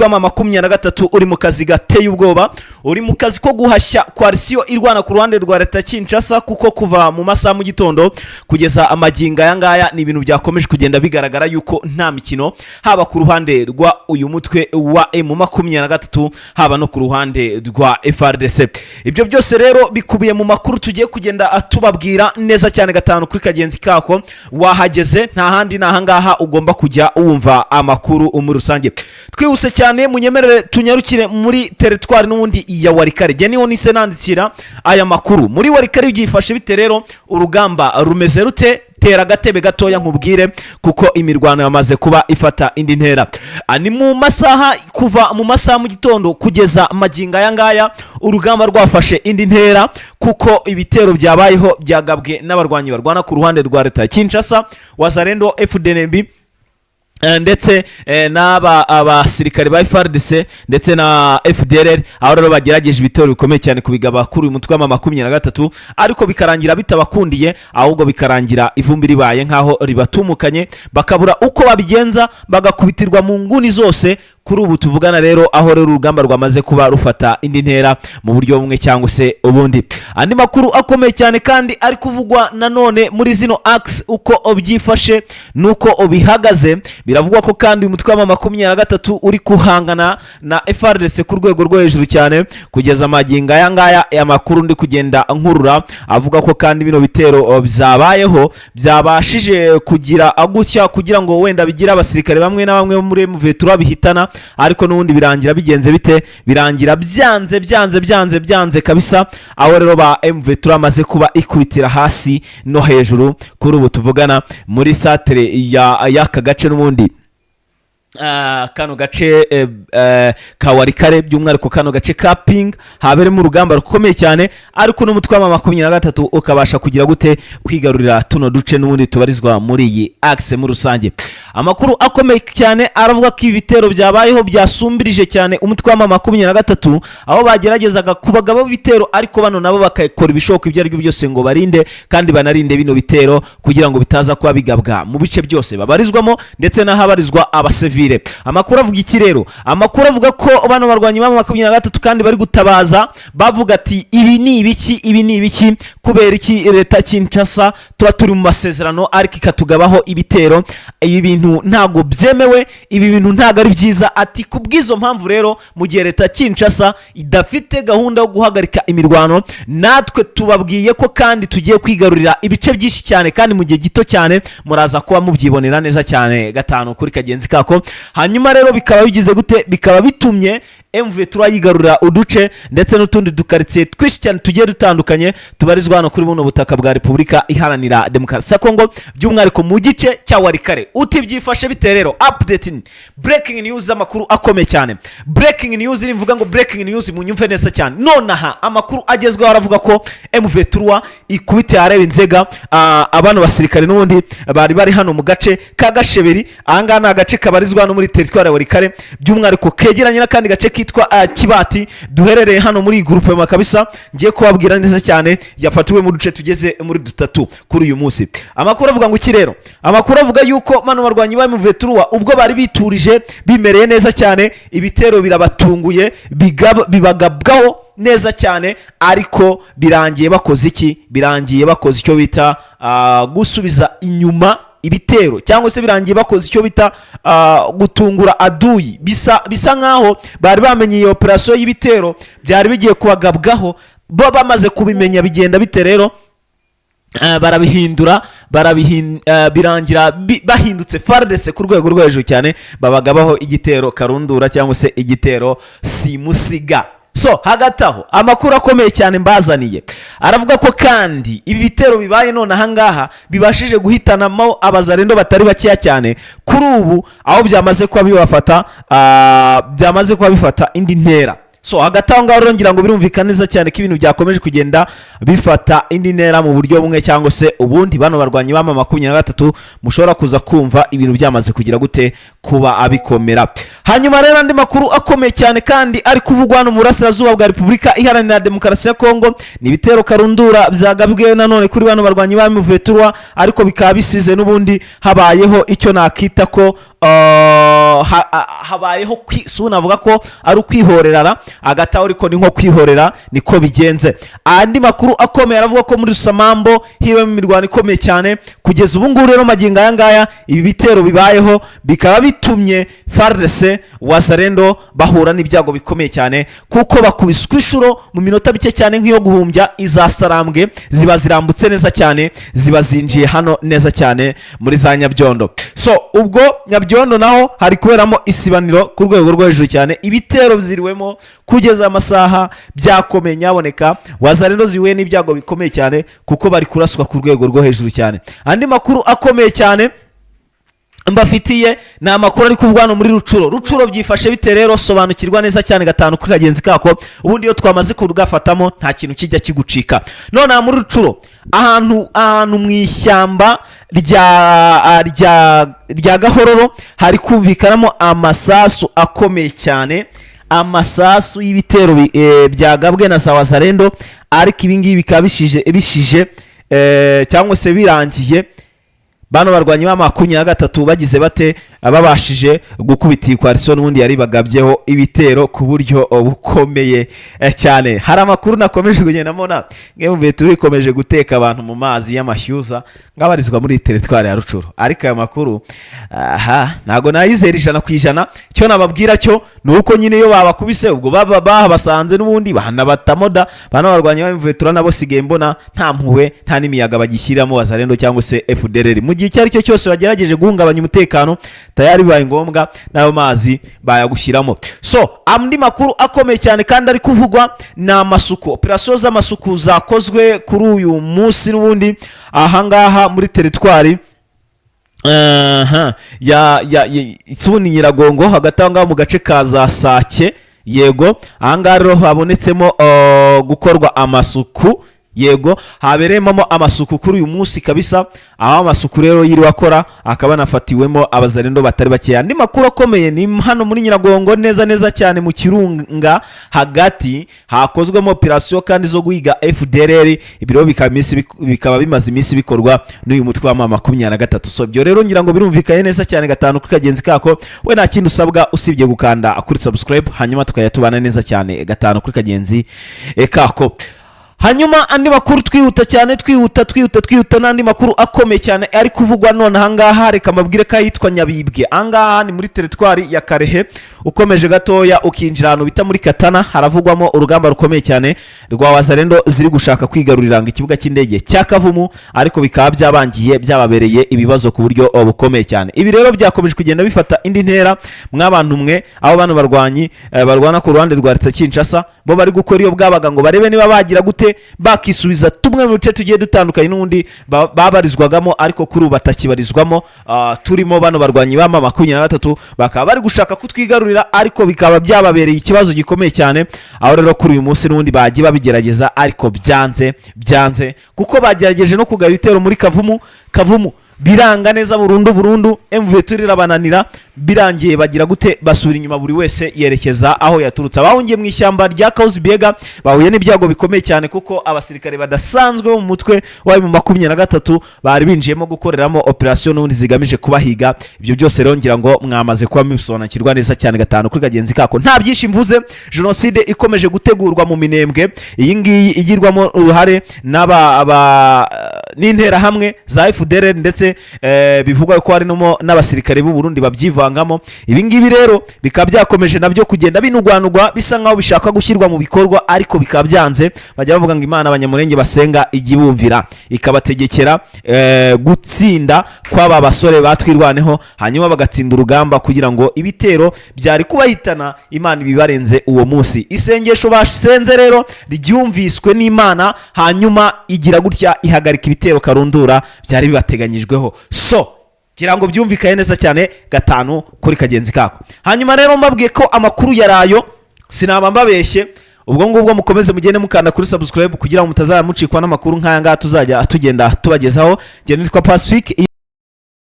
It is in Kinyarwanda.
umutwe wa 23 uri mu kazi gateye ubwoba, uri mu kazi ko guhashya coalition irwana ku ruhande rwa leta Kinshasa, kuko kuva mu masaha mu gitondo kugeza amaginga yangaya ni ibintu byakomeje kugenda bigaragara yuko nta mikino haba ku ruhande rwa uyu mutwe wa M23 haba no ku ruhande rwa FARDC. Ibyo byose rero bikubiye mu makuru tugiye kugenda atubabwira neza cyane gatanu kuri kagenzi kako. Wahageze nta handi nahangaha ugomba kujya wumva amakuru muri rusange. Twihuse cyane munyemerere tunyarukire muri territoire n'ubundi ya Warikare. Je niho nise nandikira aya makuru. Muri Warikare byifashe bite rero, urugamba rumeze rute? Tera gatebe gatoya nkubwire kuko imirwano yamaze kuba ifata indi ntera. Ni mu masaha kuva mu masaha mu gitondo kugeza maginga yangaya urugamba rwafashe indi ntera, kuko ibitero byabayeho byagabwe n'abarwanyi barwana ku ruhande rwa leta Kinshasa, Wazalendo, FDNB ndetse n'aba abasirikare ba FARDC ndetse na FDLR. aho rero bagerageje ibitero bikomeye cyane kubigaba kuri uyu mutwe wa 23, ariko bikarangira bitabakundiye, ahubwo bikarangira ivumbi ribaye nkaho ribatumukanye, bakabura uko babigenza, bagakubitirwa mu nguni zose. Kuri ubu tuvugana rero aho rero urugamba rwamaze kuba rufata indi ntera mu buryo bumwe cyangwa se ubundi. Andi makuru akomeye cyane kandi ari kuvugwa nanone muri zino axe uko obyifashe nuko obihagaze. Biravugwa ko kandi uyu mutwe wa 23 uri kuhangana na FARDC ku rwego rwo hejuru cyane kugeza maginga yangaya. Ya makuru ndi kugenda nkurura avuga ko kandi bino bitero byabayeho byabashije kugira agutya kugira ngo wenda bigira abasirikare bamwe na bamwe muri M23 bihitana, ariko n'ubundi birangira bigenze bite, birangira byanze kabisa. Aho rero ba M23 amaze kuba ikubitira hasi no hejuru. Kuri ubu tuvugana muri satere y'aka gace n'ubundi kano gace ka Warikare, by'umwihariko kano gace ka Ping habere mu rugamba rukomeye cyane, ariko n'umutwe wa 23 ukabasha kugira gute kwigarurira tuno duce n'ubundi tubarizwa muri iyi axe mu rusange. Amakuru akomeye cyane aravuga ko ibitero byabayeho byasumbirije cyane umutwe wa 23, aho bageragezaga kubagaba bitero, ariko bano nabo bakakora ibishoboka ibyo ari byo byose ngo barinde kandi banarinde bino bitero kugira ngo bitaza kuba bigabwa mu bice byose babarizwamo ndetse n'ahabarizwa abasivile. Amakuru avuga iki rero? Amakuru avuga ko bano barwanyi ba 23 kandi bari gutabaza bavuga ati ibi ni ibiki kubera iki leta Kinshasa tuba turi mu masezerano ariko ikatugabaho ibitero. Ibi bintu ntago byemewe, ibi bintu ntago ari byiza. Ati kubwizo mpamvu rero mu gihe leta Kinshasa idafite gahunda yo guhagarika imirwano, natwe tubabwiye ko kandi tugiye kwigarurira ibice byinshi cyane kandi mu gihe gito cyane, muraza kuba mubyibonera neza cyane gatanu kuri kagenzi kako. Hanyuma rero bikaba bigize gute, bikaba bitumye M23 yigarurira uduce ndetse n'utundi dukaritsiye twinshi cyane tugiye dutandukanye tubarizwa hano kuri buno butaka bwa Repubulika Iharanira Demokarasi ya Kongo, by'umwihariko mu gice cya Warikare. Uti byifashe bite rero? Updating breaking news, amakuru akomeye cyane. Breaking news nimvuga ngo breaking news munyumve neza cyane. Nonaha amakuru agezweho aravuga ko M23 ikubite areba inzega abantu basirikare n'ubundi bari hano mu gace ka Gasheberi. Ahanga na gace kabarizwa no muri territoire ya Warikare, by'umwihariko kegeranye na kandi gace kitwa Kibati, duherereye hano muri groupe kabisa. Ngiye kubabwira neza cyane, yafatiwe mu duce tugeze muri dutatu kuri uyu munsi. Amakuru avuga ngo iki rero? Amakuru avuga yuko mano barwanyi ba M23 ubwo bari biturije bimereye neza cyane, ibitero birabatunguye bibagabwaho neza cyane, ariko birangiye bakoze iki? Birangiye bakoze icyo bita gusubiza inyuma ibitero, cyangwa se birangiye bakoze icyo bita gutungura aduyi. Bisa nkaho bari bamenye iyo operation y'ibitero byari bigiye kubagabwaho, bo bamaze kubimenya bigenda bite rero? Barabihindura birangira bahindutse FARDC ku rwego rwo hejuru cyane, babagabaho igitero karundura cyangwa se igitero simusiga. So hagati aho amakuru akomeye cyane mbazaniye aravuga ko kandi ibi bitero bibaye none ahangaha bibashije guhitanamo abazarendo batari bakeya cyane kuri ubu, aho byamaze kuba bifata indi ntera. So hagati aho ngaho ngira ngo birumvikana neza cyane ko ibintu byakomeje kugenda bifata indi ntera mu buryo bumwe cyangwa se ubundi. Bano barwanyi ba 23 mushobora kuza kumva ibintu byamaze kugira gute kuba abikomera. Hanyuma rero andi makuru akomeye cyane kandi ari kuvugwa hano mu burasirazuba bwa Repubulika Iharanira Demokarasi ya Kongo ni ibitero karundura byagabwe nanone kuri bano barwanyi ba M23, ariko bikaba bisize n'ubundi habayeho icyo nakita ko habayeho navuga ko ari ukwihorerana agataho, ariko ni nko kwihorera niko bigenze. Andi makuru akomeye aravuga ko muri Rusamambo hiwe mu mirwano ikomeye cyane kugeza ubu ngubu. Rero magingo aya ngaya ibi bitero bibayeho bikaba bitumye FARDC Wazalendo bahura n'ibyago bikomeye cyane, kuko bakubiswe inshuro mu minota bike cyane nk'iyo guhumbya izasarambwe, ziba zirambutse neza cyane, ziba zinjiye hano neza cyane muri za Nyabyondo. So ubwo Nyabyondo naho hari kuberamo isibaniro ku rwego rwo hejuru cyane, ibitero byiriwemo kugeza amasaha byakomeye nyaboneka. Wazalendo zihuye n'ibyago bikomeye cyane kuko bari kuraswa ku rwego rwo hejuru cyane. Andi makuru akomeye cyane mbafitiye ni amakuru ari kuvugwa no muri Rucuro byifashe bite rero? Sobanukirwa neza cyane gatanu kuri kagenzi kako, ubundi iyo twamaze kurugafatamo nta kintu kijya kigucika. None muri Rucuro ahantu mu ishyamba rya Gahororo hari kumvikanamo amasasu akomeye cyane, amasasu y'ibitero byagabwe na za Wazalendo, ariko ibingibi bikaba bishije cyangwa se birangiye bano barwanyi ba 23 bagize bate babashije gukubita coalition n'ubundi yari bagabyeho ibitero ku buryo bukomeye cyane. Hari amakuru nakomeje kugenda mbona ngemwe turikomeje guteka abantu mu mazi y'amashyuza ngabarizwa muri territoire ya Rucuro, ariko aya makuru ntago nayizera 100%. Cyo nababwira cyo nuko nyine yo babakubise ubwo bahabasanze n'ubundi bahanabatamoda bano barwanyi ba M23 nabo sigaye mbona nta mpuwe nta n'imiyaga bagishyiramo Wazalendo cyangwa se FDLR mu gihe cyari cyo cyose bagerageje guhungabanya umutekano, tayari bibaye ngombwa nayo mazi bayagushyiramo. So andi makuru akomeye cyane kandi ari kuvugwa na amasuku, operation z'amasuku zakozwe kuri uyu munsi n'ubundi ahangaha muri territoire isubuni Nyiragongo hagati aho ngaho mu gace ka za Sake. Yego ahangaha rero habonetsemo gukorwa amasuku, yego habereyemo amasuku kuri uyu munsi kabisa, aho amasuku rero yiri wakora akaba nafatiwemo Abazalendo batari bake. Andi makuru akomeye ni hano muri Nyiragongo neza cyane mu Kirunga hagati hakozwemo operation kandi zo guhiga FDLR, ibiro bikaba bimaze iminsi bikorwa n'uyu mutwe wa 23. So byo rero ngira ngo birumvikanye neza cyane gatanu kuri kagenzi kako, we nta kintu usabwa usibye gukanda kuri subscribe, hanyuma tukayatubana neza cyane gatanu kuri kagenzi kako. Hanyuma andi makuru twihuta cyane twihuta n'andi makuru akomeye cyane ari kuvugwa none ahangaha. Reka mabwire ko yitwa Nyabibwe, ahangaha ni muri territoire ya Karehe. Ukomeje gatoya ukinjira ahantu bita muri Katana, haravugwamo urugamba rukomeye cyane rwa Wazalendo ziri gushaka kwigarurira ikibuga cy'indege cya Kavumu, ariko bikaba byabangiye byababereye ibibazo ku buryo bukomeye cyane. Ibi rero byakomeje kugenda bifata indi ntera mw'abantu mwe, aho bano barwanyi barwana ku ruhande rwa Leta Kinshasa bo bari gukora iyo bwabaga ngo barebe niba bagira gute bakisubiza tumwe mu bice tugiye dutandukanye n'undi babarizwagamo, ariko kuri ubu batakibarizwamo. Turimo bano barwanyi ba 23 bakaba bari gushaka kutwigarurira, ariko bikaba byababereye ikibazo gikomeye cyane. Aho rero kuri uyu munsi n'undi bagiye babigerageza, ariko byanze kuko bagerageje no kugaba ibitero muri Kavumu biranga neza burundu. M23 irabananira, birangiye bagira gute basubira inyuma, buri wese yerekeza aho yaturutse. Abahungiye mu ishyamba rya Kauzbiega bahuye n'ibyago bikomeye cyane, kuko abasirikare badasanzwe mu mutwe wa 23 bari binjiyemo gukoreramo operation n'undi zigamije kubahiga. Ibyo byose rero ngira ngo mwamaze kuba mbisobanukirwa neza cyane gatanu kuri kagenzi kako. Nta byinshi mvuze, genocide ikomeje gutegurwa mu Minembwe, iyi ngiyi igirwamo uruhare n'intera hamwe za FDLR, ndetse bivugwa ko hari n'abasirikare b'u Burundi babyivangamo. Ibi ngibi rero bikaba byakomeje nabyo kugenda binugwanugwa bisa nkaho bishaka gushyirwa mu bikorwa, ariko bikaba byanze. Bajya bavuga ngo Imana abanyamurenge basenga igibumvira ikabategekera gutsinda kw'aba basore batwirwaneho, hanyuma bagatsinda urugamba kugira ngo ibitero byari kubahitana Imana ibibarenze uwo munsi. Isengesho basenze rero ryumviswe n'Imana, hanyuma igira gutya ihagarika ibitero karundura byari bibateganyijweho. So kirango byumvikaye neza cyane gatanu kuri kagenzi kako. Hanyuma rero mbabwiye ko amakuru yarayo sinaba mbabeshye, ubwo ngubwo mukomeze mugende mukanda kuri subscribe kugira ngo mutazamucikwa n'amakuru nk'aya ngaya tuzajya tugenda tubagezaho. Nge nitwa Pacific.